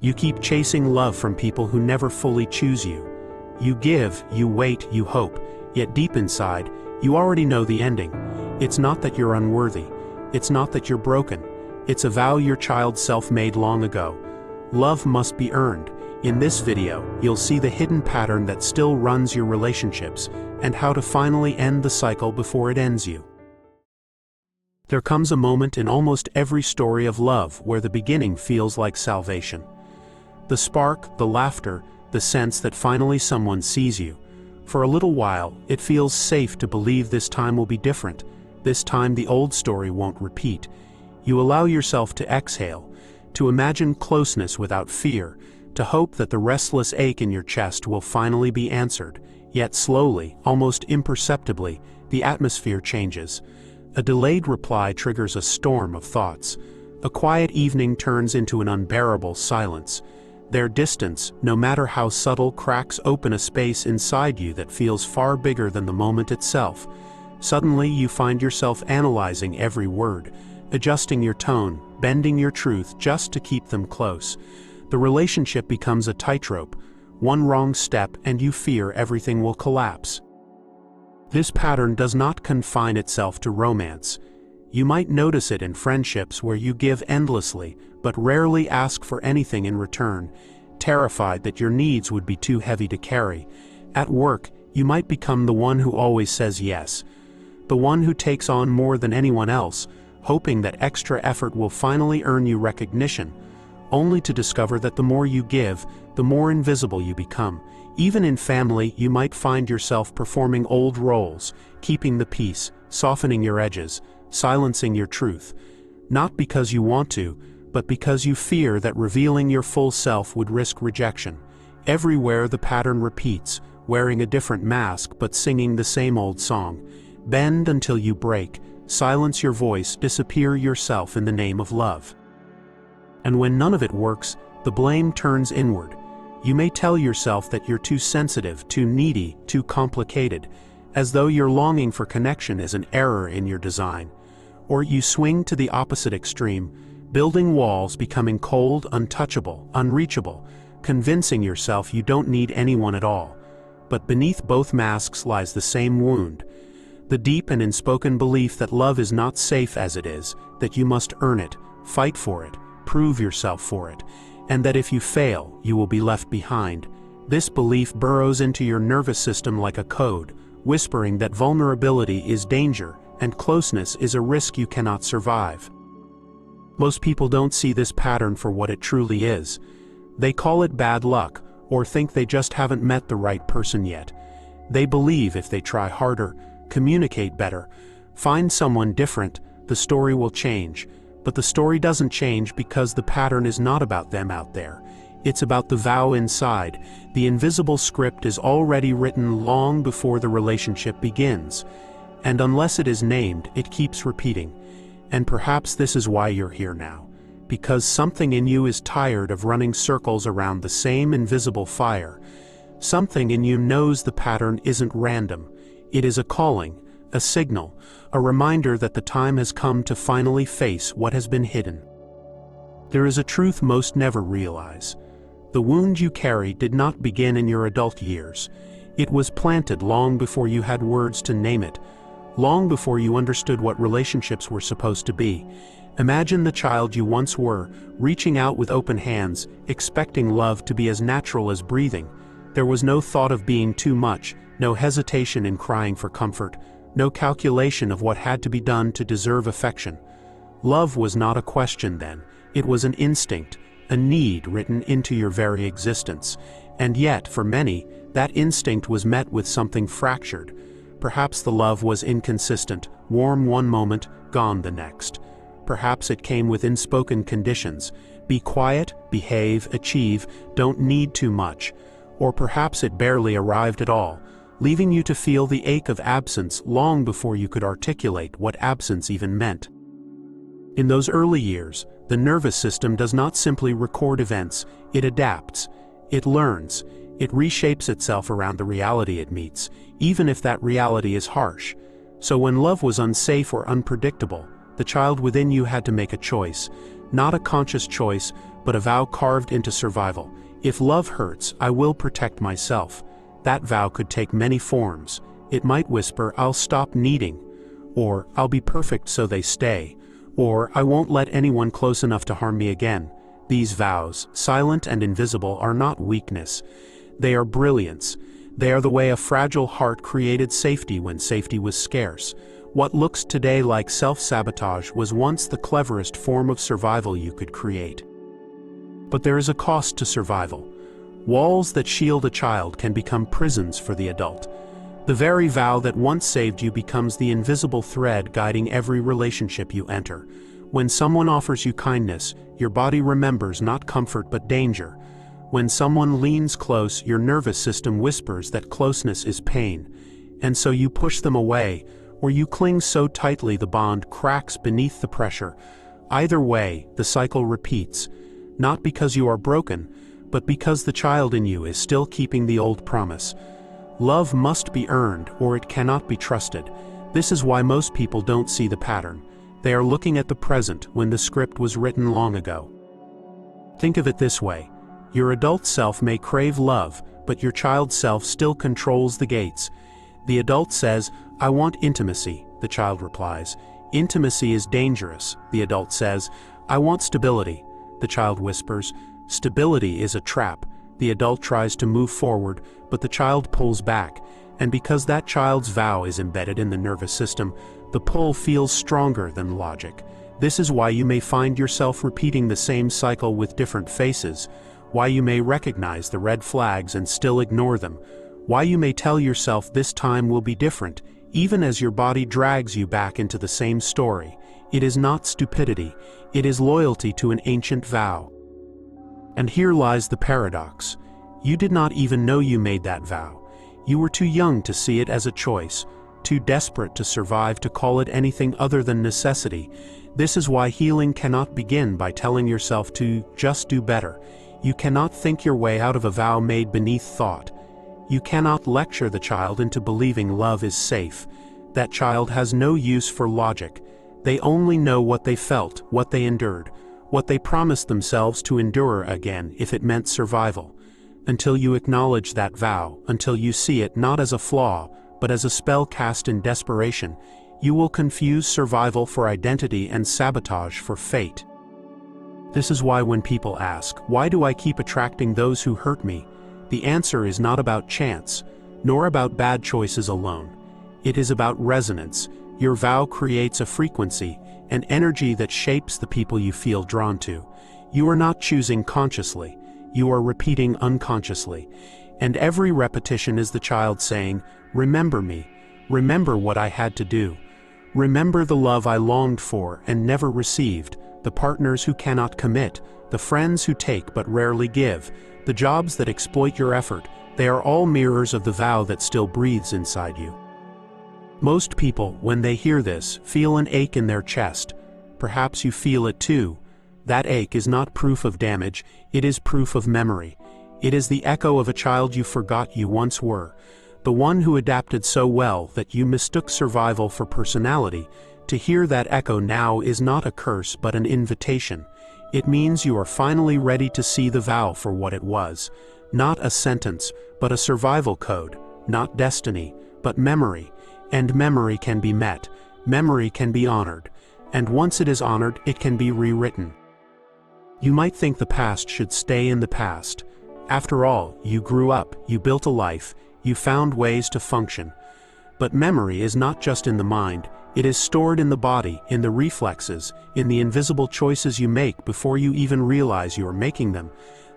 You keep chasing love from people who never fully choose you. You give, you wait, you hope, yet deep inside, you already know the ending. It's not that you're unworthy. It's not that you're broken. It's a vow your child self made long ago. Love must be earned. In this video, you'll see the hidden pattern that still runs your relationships, and how to finally end the cycle before it ends you. There comes a moment in almost every story of love where the beginning feels like salvation. The spark, the laughter, the sense that finally someone sees you. For a little while, it feels safe to believe this time will be different. This time the old story won't repeat. You allow yourself to exhale, to imagine closeness without fear, to hope that the restless ache in your chest will finally be answered. Yet slowly, almost imperceptibly, the atmosphere changes. A delayed reply triggers a storm of thoughts. A quiet evening turns into an unbearable silence. Their distance, no matter how subtle, cracks open a space inside you that feels far bigger than the moment itself. Suddenly you find yourself analyzing every word, adjusting your tone, bending your truth just to keep them close. The relationship becomes a tightrope. One wrong step and you fear everything will collapse. This pattern does not confine itself to romance. You might notice it in friendships where you give endlessly, but rarely ask for anything in return, terrified that your needs would be too heavy to carry. At work, you might become the one who always says yes, the one who takes on more than anyone else, hoping that extra effort will finally earn you recognition, only to discover that the more you give, the more invisible you become. Even in family, you might find yourself performing old roles, keeping the peace, softening your edges, silencing your truth, not because you want to, but because you fear that revealing your full self would risk rejection. Everywhere the pattern repeats, wearing a different mask but singing the same old song. Bend until you break, silence your voice, disappear yourself in the name of love. And when none of it works, the blame turns inward. You may tell yourself that you're too sensitive, too needy, too complicated, as though your longing for connection is an error in your design. Or you swing to the opposite extreme, building walls, becoming cold, untouchable, unreachable, convincing yourself you don't need anyone at all. But beneath both masks lies the same wound, the deep and unspoken belief that love is not safe as it is, that you must earn it, fight for it, prove yourself for it, and that if you fail, you will be left behind. This belief burrows into your nervous system like a code, whispering that vulnerability is danger and closeness is a risk you cannot survive. Most people don't see this pattern for what it truly is. They call it bad luck, or think they just haven't met the right person yet. They believe if they try harder, communicate better, find someone different, the story will change. But the story doesn't change because the pattern is not about them out there. It's about the vow inside. The invisible script is already written long before the relationship begins. And unless it is named, it keeps repeating. And perhaps this is why you're here now. Because something in you is tired of running circles around the same invisible fire. Something in you knows the pattern isn't random. It is a calling, a signal, a reminder that the time has come to finally face what has been hidden. There is a truth most never realize. The wound you carry did not begin in your adult years. It was planted long before you had words to name it, long before you understood what relationships were supposed to be. Imagine the child you once were, reaching out with open hands, expecting love to be as natural as breathing. There was no thought of being too much, no hesitation in crying for comfort, no calculation of what had to be done to deserve affection. Love was not a question then, it was an instinct, a need written into your very existence. And yet, for many, that instinct was met with something fractured. Perhaps the love was inconsistent, warm one moment, gone the next. Perhaps it came with unspoken conditions. Be quiet, behave, achieve, don't need too much. Or perhaps it barely arrived at all, leaving you to feel the ache of absence long before you could articulate what absence even meant. In those early years, the nervous system does not simply record events, it adapts, it learns, it reshapes itself around the reality it meets, even if that reality is harsh. So when love was unsafe or unpredictable, the child within you had to make a choice, not a conscious choice, but a vow carved into survival. If love hurts, I will protect myself. That vow could take many forms. It might whisper, I'll stop needing, or I'll be perfect so they stay, or I won't let anyone close enough to harm me again. These vows, silent and invisible, are not weakness. They are brilliance. They are the way a fragile heart created safety when safety was scarce. What looks today like self-sabotage was once the cleverest form of survival you could create. But there is a cost to survival. Walls that shield a child can become prisons for the adult. The very vow that once saved you becomes the invisible thread guiding every relationship you enter. When someone offers you kindness, your body remembers not comfort but danger. When someone leans close, your nervous system whispers that closeness is pain. And so you push them away, or you cling so tightly the bond cracks beneath the pressure. Either way, the cycle repeats, not because you are broken, but because the child in you is still keeping the old promise. Love must be earned, or it cannot be trusted. This is why most people don't see the pattern. They are looking at the present when the script was written long ago. Think of it this way. Your adult self may crave love, but your child self still controls the gates. The adult says, I want intimacy, the child replies. Intimacy is dangerous, the adult says. I want stability, the child whispers. Stability is a trap. The adult tries to move forward, but the child pulls back. And because that child's vow is embedded in the nervous system, the pull feels stronger than logic. This is why you may find yourself repeating the same cycle with different faces, why you may recognize the red flags and still ignore them, why you may tell yourself this time will be different, even as your body drags you back into the same story. It is not stupidity, it is loyalty to an ancient vow. And here lies the paradox. You did not even know you made that vow. You were too young to see it as a choice, too desperate to survive to call it anything other than necessity. This is why healing cannot begin by telling yourself to just do better. You cannot think your way out of a vow made beneath thought. You cannot lecture the child into believing love is safe. That child has no use for logic. They only know what they felt, what they endured, what they promised themselves to endure again if it meant survival. Until you acknowledge that vow, until you see it not as a flaw, but as a spell cast in desperation, you will confuse survival for identity and sabotage for fate. This is why when people ask, why do I keep attracting those who hurt me? The answer is not about chance, nor about bad choices alone. It is about resonance. Your vow creates a frequency, an energy that shapes the people you feel drawn to. You are not choosing consciously, you are repeating unconsciously. And every repetition is the child saying, remember me, remember what I had to do. Remember the love I longed for and never received, the partners who cannot commit, the friends who take but rarely give, the jobs that exploit your effort. They are all mirrors of the vow that still breathes inside you. Most people, when they hear this, feel an ache in their chest. Perhaps you feel it too. That ache is not proof of damage, it is proof of memory. It is the echo of a child you forgot you once were, the one who adapted so well that you mistook survival for personality. To hear that echo now is not a curse but an invitation. It means you are finally ready to see the vow for what it was. Not a sentence, but a survival code. Not destiny, but memory. And memory can be met. Memory can be honored. And once it is honored, it can be rewritten. You might think the past should stay in the past. After all, you grew up, you built a life, you found ways to function. But memory is not just in the mind, it is stored in the body, in the reflexes, in the invisible choices you make before you even realize you are making them.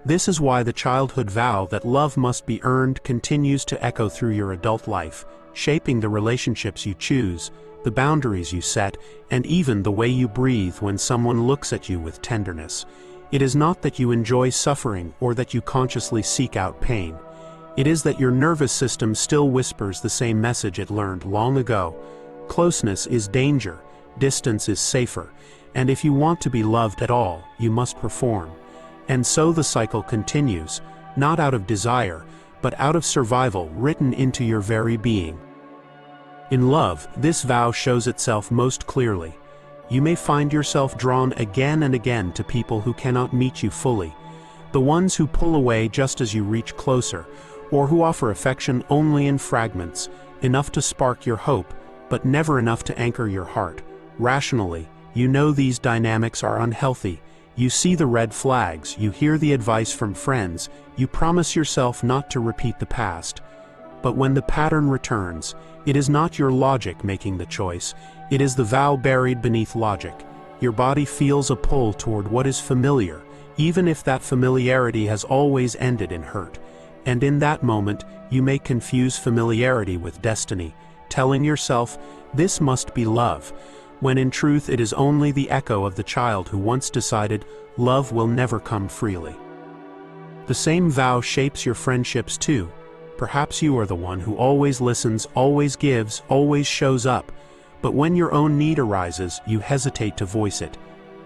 This is why the childhood vow that love must be earned continues to echo through your adult life, shaping the relationships you choose, the boundaries you set, and even the way you breathe when someone looks at you with tenderness. It is not that you enjoy suffering or that you consciously seek out pain. It is that your nervous system still whispers the same message it learned long ago. Closeness is danger, distance is safer, and if you want to be loved at all, you must perform. And so the cycle continues, not out of desire, but out of survival written into your very being. In love, this vow shows itself most clearly. You may find yourself drawn again and again to people who cannot meet you fully, the ones who pull away just as you reach closer, or who offer affection only in fragments, enough to spark your hope, but never enough to anchor your heart. Rationally, you know these dynamics are unhealthy. You see the red flags, you hear the advice from friends, you promise yourself not to repeat the past. But when the pattern returns, it is not your logic making the choice, it is the vow buried beneath logic. Your body feels a pull toward what is familiar, even if that familiarity has always ended in hurt. And in that moment, you may confuse familiarity with destiny, telling yourself, this must be love, when in truth it is only the echo of the child who once decided, love will never come freely. The same vow shapes your friendships too. Perhaps you are the one who always listens, always gives, always shows up, but when your own need arises, you hesitate to voice it.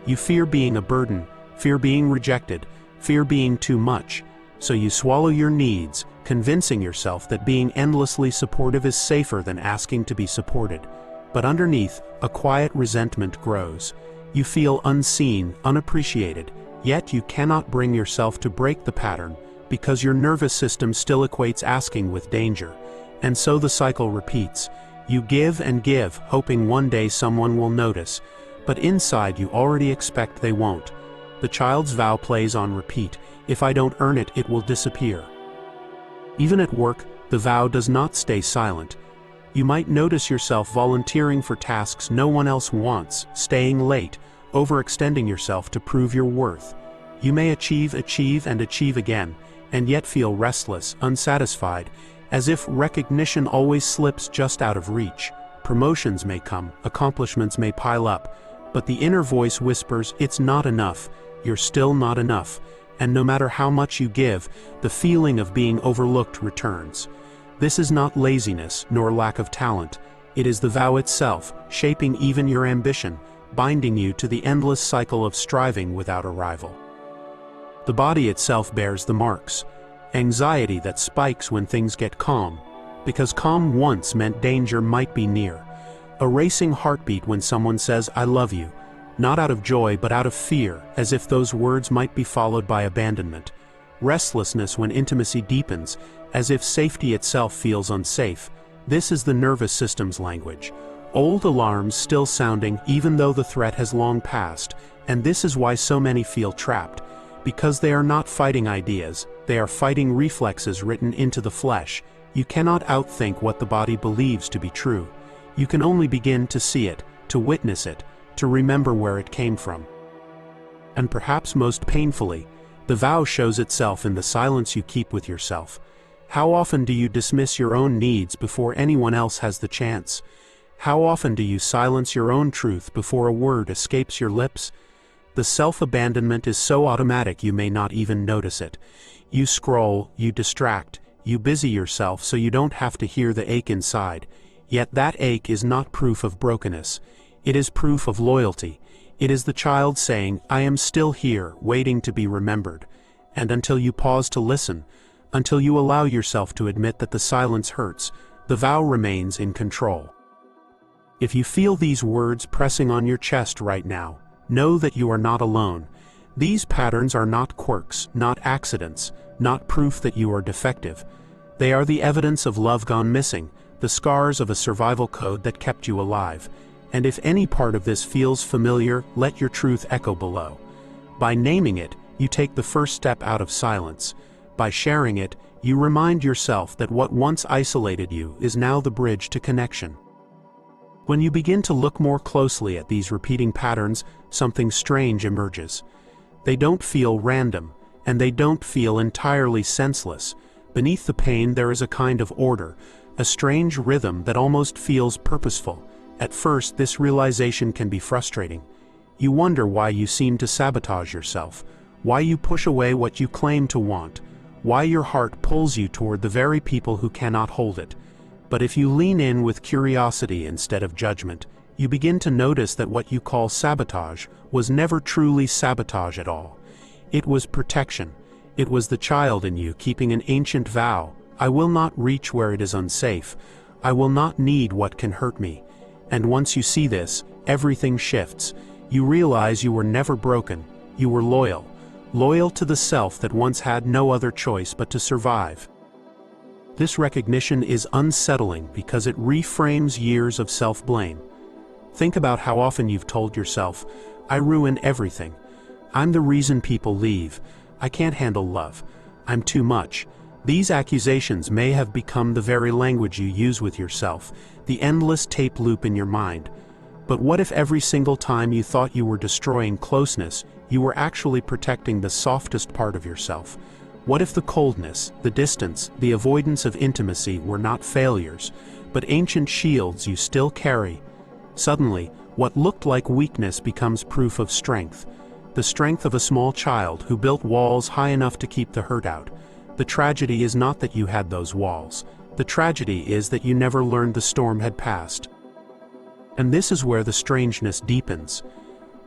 You fear being a burden, fear being rejected, fear being too much, so you swallow your needs, convincing yourself that being endlessly supportive is safer than asking to be supported. But underneath, a quiet resentment grows. You feel unseen, unappreciated, yet you cannot bring yourself to break the pattern because your nervous system still equates asking with danger. And so the cycle repeats. You give and give, hoping one day someone will notice, but inside you already expect they won't. The child's vow plays on repeat. If I don't earn it, it will disappear. Even at work, the vow does not stay silent. You might notice yourself volunteering for tasks no one else wants, staying late, overextending yourself to prove your worth. You may achieve again, and yet feel restless, unsatisfied, as if recognition always slips just out of reach. Promotions may come, accomplishments may pile up, but the inner voice whispers, it's not enough, you're still not enough, and no matter how much you give, the feeling of being overlooked returns. This is not laziness nor lack of talent. It is the vow itself, shaping even your ambition, binding you to the endless cycle of striving without a rival. The body itself bears the marks. Anxiety that spikes when things get calm, because calm once meant danger might be near. A racing heartbeat when someone says, I love you, not out of joy but out of fear, as if those words might be followed by abandonment. Restlessness when intimacy deepens, as if safety itself feels unsafe. This is the nervous system's language. Old alarms still sounding even though the threat has long passed, and this is why so many feel trapped. Because they are not fighting ideas, they are fighting reflexes written into the flesh. You cannot outthink what the body believes to be true. You can only begin to see it, to witness it, to remember where it came from. And perhaps most painfully, the vow shows itself in the silence you keep with yourself. How often do you dismiss your own needs before anyone else has the chance? How often do you silence your own truth before a word escapes your lips? The self-abandonment is so automatic you may not even notice it. You scroll, you distract, you busy yourself so you don't have to hear the ache inside. Yet that ache is not proof of brokenness. It is proof of loyalty. It is the child saying, I am still here, waiting to be remembered. And until you pause to listen, until you allow yourself to admit that the silence hurts, the vow remains in control. If you feel these words pressing on your chest right now, know that you are not alone. These patterns are not quirks, not accidents, not proof that you are defective. They are the evidence of love gone missing, the scars of a survival code that kept you alive. And if any part of this feels familiar, let your truth echo below. By naming it, you take the first step out of silence. By sharing it, you remind yourself that what once isolated you is now the bridge to connection. When you begin to look more closely at these repeating patterns, something strange emerges. They don't feel random, and they don't feel entirely senseless. Beneath the pain there is a kind of order, a strange rhythm that almost feels purposeful. At first, this realization can be frustrating. You wonder why you seem to sabotage yourself, why you push away what you claim to want, why your heart pulls you toward the very people who cannot hold it. But if you lean in with curiosity instead of judgment, you begin to notice that what you call sabotage was never truly sabotage at all. It was protection. It was the child in you keeping an ancient vow. I will not reach where it is unsafe. I will not need what can hurt me. And once you see this, everything shifts. You realize you were never broken, you were loyal. Loyal to the self that once had no other choice but to survive. This recognition is unsettling because it reframes years of self-blame. Think about how often you've told yourself, "I ruin everything. I'm the reason people leave. I can't handle love. I'm too much." These accusations may have become the very language you use with yourself, the endless tape loop in your mind. But what if every single time you thought you were destroying closeness, you were actually protecting the softest part of yourself? What if the coldness, the distance, the avoidance of intimacy were not failures, but ancient shields you still carry? Suddenly, what looked like weakness becomes proof of strength. The strength of a small child who built walls high enough to keep the hurt out. The tragedy is not that you had those walls. The tragedy is that you never learned the storm had passed. And this is where the strangeness deepens.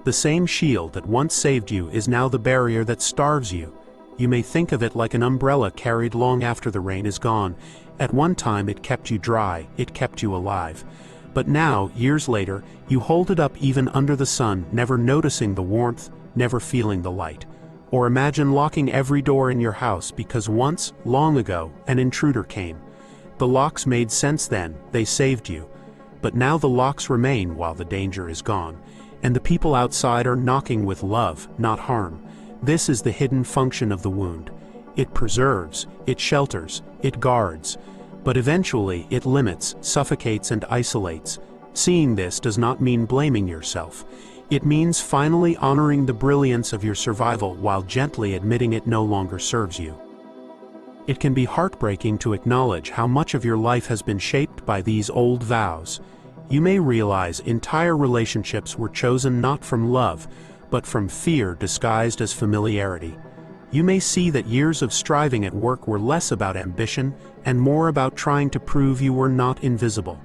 The same shield that once saved you is now the barrier that starves you. You may think of it like an umbrella carried long after the rain is gone. At one time it kept you dry, it kept you alive. But now, years later, you hold it up even under the sun, never noticing the warmth, never feeling the light. Or imagine locking every door in your house because once, long ago, an intruder came. The locks made sense then, they saved you. But now the locks remain while the danger is gone. And the people outside are knocking with love, not harm. This is the hidden function of the wound. It preserves, it shelters, it guards. But eventually it limits, suffocates, and isolates. Seeing this does not mean blaming yourself. It means finally honoring the brilliance of your survival while gently admitting it no longer serves you. It can be heartbreaking to acknowledge how much of your life has been shaped by these old vows. You may realize entire relationships were chosen not from love, but from fear disguised as familiarity. You may see that years of striving at work were less about ambition and more about trying to prove you were not invisible.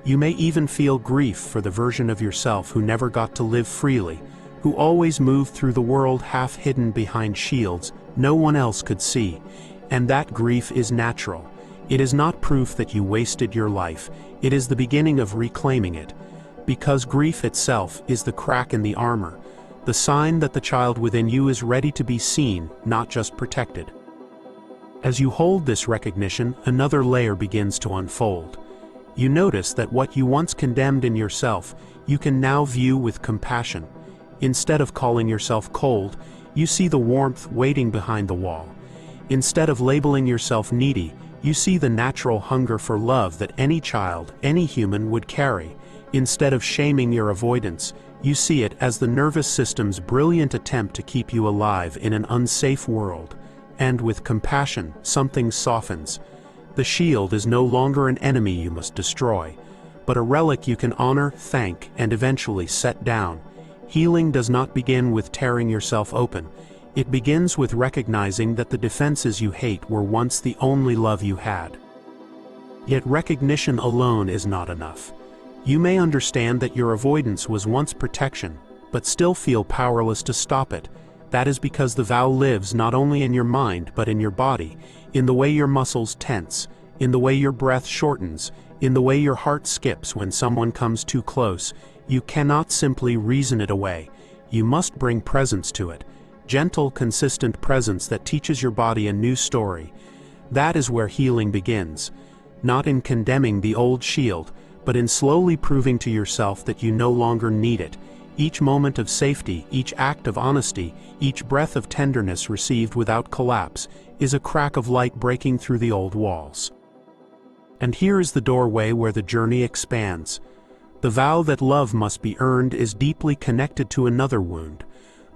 You may even feel grief for the version of yourself who never got to live freely, who always moved through the world half hidden behind shields no one else could see. And that grief is natural. It is not proof that you wasted your life, it is the beginning of reclaiming it. Because grief itself is the crack in the armor, the sign that the child within you is ready to be seen, not just protected. As you hold this recognition, another layer begins to unfold. You notice that what you once condemned in yourself, you can now view with compassion. Instead of calling yourself cold, you see the warmth waiting behind the wall. Instead of labeling yourself needy, you see the natural hunger for love that any child, any human would carry. Instead of shaming your avoidance, you see it as the nervous system's brilliant attempt to keep you alive in an unsafe world. And with compassion, something softens. The shield is no longer an enemy you must destroy, but a relic you can honor, thank, and eventually set down. Healing does not begin with tearing yourself open. It begins with recognizing that the defenses you hate were once the only love you had. Yet recognition alone is not enough. You may understand that your avoidance was once protection, but still feel powerless to stop it. That is because the vow lives not only in your mind but in your body, in the way your muscles tense, in the way your breath shortens, in the way your heart skips when someone comes too close. You cannot simply reason it away. You must bring presence to it. Gentle, consistent presence that teaches your body a new story. That is where healing begins. Not in condemning the old shield, but in slowly proving to yourself that you no longer need it. Each moment of safety, each act of honesty, each breath of tenderness received without collapse, is a crack of light breaking through the old walls. And here is the doorway where the journey expands. The vow that love must be earned is deeply connected to another wound,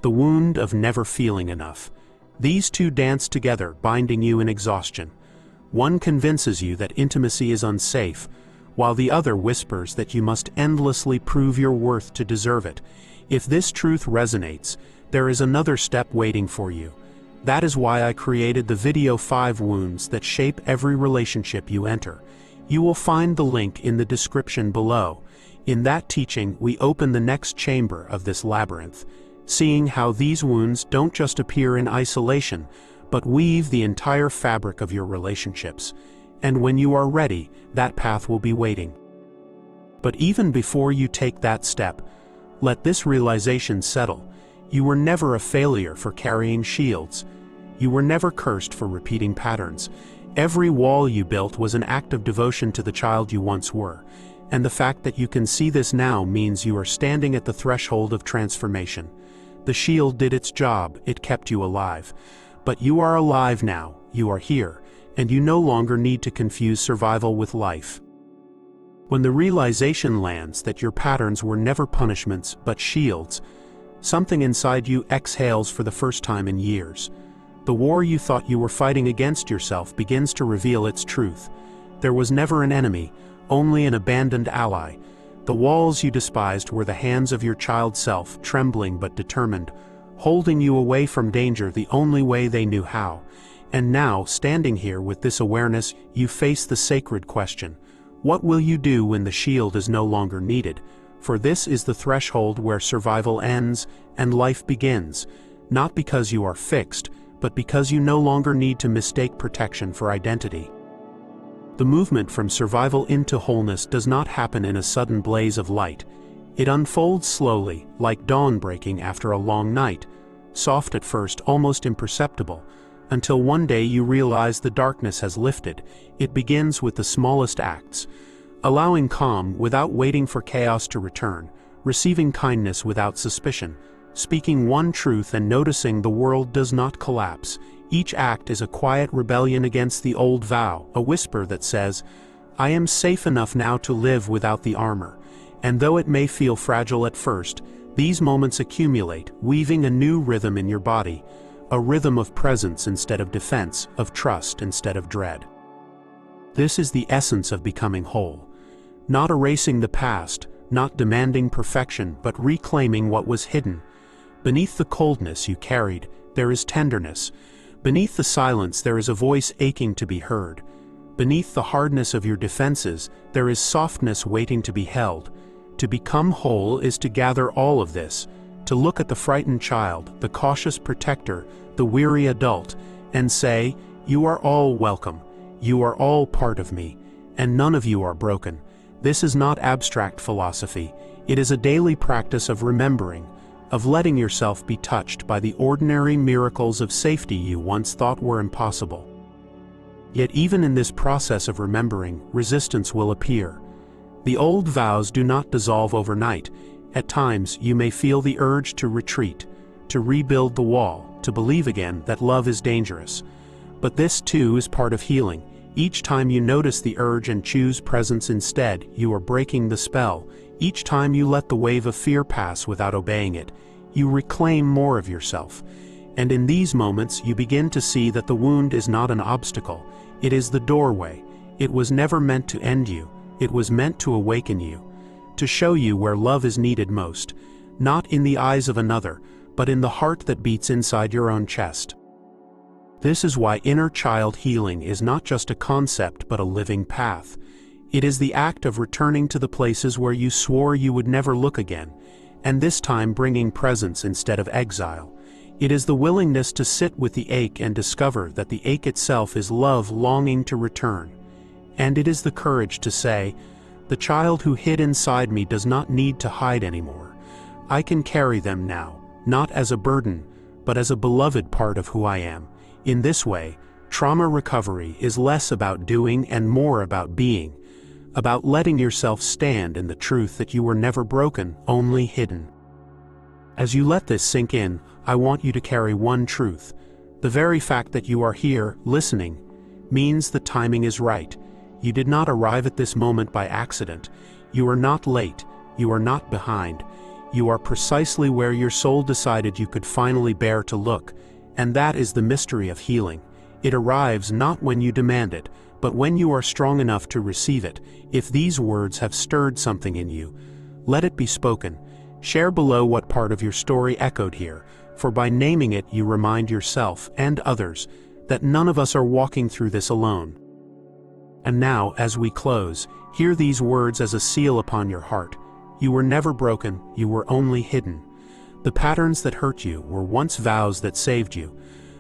the wound of never feeling enough. These two dance together, binding you in exhaustion. One convinces you that intimacy is unsafe, while the other whispers that you must endlessly prove your worth to deserve it. If this truth resonates, there is another step waiting for you. That is why I created the video 5 wounds that shape every relationship you enter. You will find the link in the description below. In that teaching, we open the next chamber of this labyrinth, seeing how these wounds don't just appear in isolation, but weave the entire fabric of your relationships. And when you are ready, that path will be waiting. But even before you take that step, Let this realization settle. You were never a failure for carrying shields. You were never cursed for repeating patterns. Every wall you built was an act of devotion to the child you once were, and the fact that you can see this now means you are standing at the threshold of transformation. The shield did its job, it kept you alive. But you are alive now, you are here, and you no longer need to confuse survival with life. When the realization lands that your patterns were never punishments but shields, something inside you exhales for the first time in years. The war you thought you were fighting against yourself begins to reveal its truth. There was never an enemy, only an abandoned ally. The walls you despised were the hands of your child self, trembling but determined, holding you away from danger the only way they knew how. And now, standing here with this awareness, you face the sacred question: what will you do when the shield is no longer needed? For this is the threshold where survival ends and life begins, not because you are fixed, but because you no longer need to mistake protection for identity. The movement from survival into wholeness does not happen in a sudden blaze of light. It unfolds slowly, like dawn breaking after a long night, soft at first, almost imperceptible, until one day you realize the darkness has lifted. It begins with the smallest acts, allowing calm without waiting for chaos to return, receiving kindness without suspicion, speaking one truth and noticing the world does not collapse. Each act is a quiet rebellion against the old vow, a whisper that says, I am safe enough now to live without the armor. And though it may feel fragile at first, these moments accumulate, weaving a new rhythm in your body, a rhythm of presence instead of defense, of trust instead of dread. This is the essence of becoming whole. Not erasing the past, not demanding perfection, but reclaiming what was hidden. Beneath the coldness you carried, there is tenderness. Beneath the silence there is a voice aching to be heard. Beneath the hardness of your defenses, there is softness waiting to be held. To become whole is to gather all of this, to look at the frightened child, the cautious protector, the weary adult, and say, you are all welcome, you are all part of me, and none of you are broken. This is not abstract philosophy, it is a daily practice of remembering, of letting yourself be touched by the ordinary miracles of safety you once thought were impossible. Yet even in this process of remembering, resistance will appear. The old vows do not dissolve overnight. At times you may feel the urge to retreat, to rebuild the wall, to believe again that love is dangerous. But this too is part of healing. Each time you notice the urge and choose presence instead, you are breaking the spell. Each time you let the wave of fear pass without obeying it, you reclaim more of yourself. And in these moments you begin to see that the wound is not an obstacle, it is the doorway. It was never meant to end you, it was meant to awaken you, to show you where love is needed most, not in the eyes of another, but in the heart that beats inside your own chest. This is why inner child healing is not just a concept but a living path. It is the act of returning to the places where you swore you would never look again, and this time bringing presence instead of exile. It is the willingness to sit with the ache and discover that the ache itself is love longing to return. And it is the courage to say, the child who hid inside me does not need to hide anymore. I can carry them now, not as a burden, but as a beloved part of who I am. In this way, trauma recovery is less about doing and more about being, about letting yourself stand in the truth that you were never broken, only hidden. As you let this sink in, I want you to carry one truth. The very fact that you are here, listening, means the timing is right. You did not arrive at this moment by accident. You are not late. You are not behind. You are precisely where your soul decided you could finally bear to look. And that is the mystery of healing. It arrives not when you demand it, but when you are strong enough to receive it. If these words have stirred something in you, let it be spoken. Share below what part of your story echoed here, for by naming it you remind yourself and others that none of us are walking through this alone. And now, as we close, hear these words as a seal upon your heart. You were never broken, you were only hidden. The patterns that hurt you were once vows that saved you.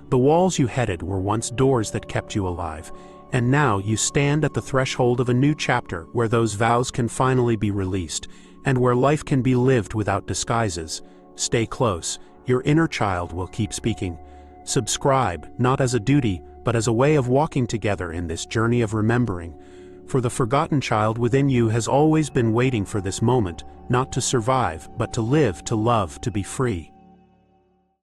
The walls you headed were once doors that kept you alive. And now you stand at the threshold of a new chapter where those vows can finally be released, And where life can be lived without disguises, stay close, your inner child will keep speaking. Subscribe, not as a duty, but as a way of walking together in this journey of remembering. For the forgotten child within you has always been waiting for this moment, not to survive, but to live, to love, to be free.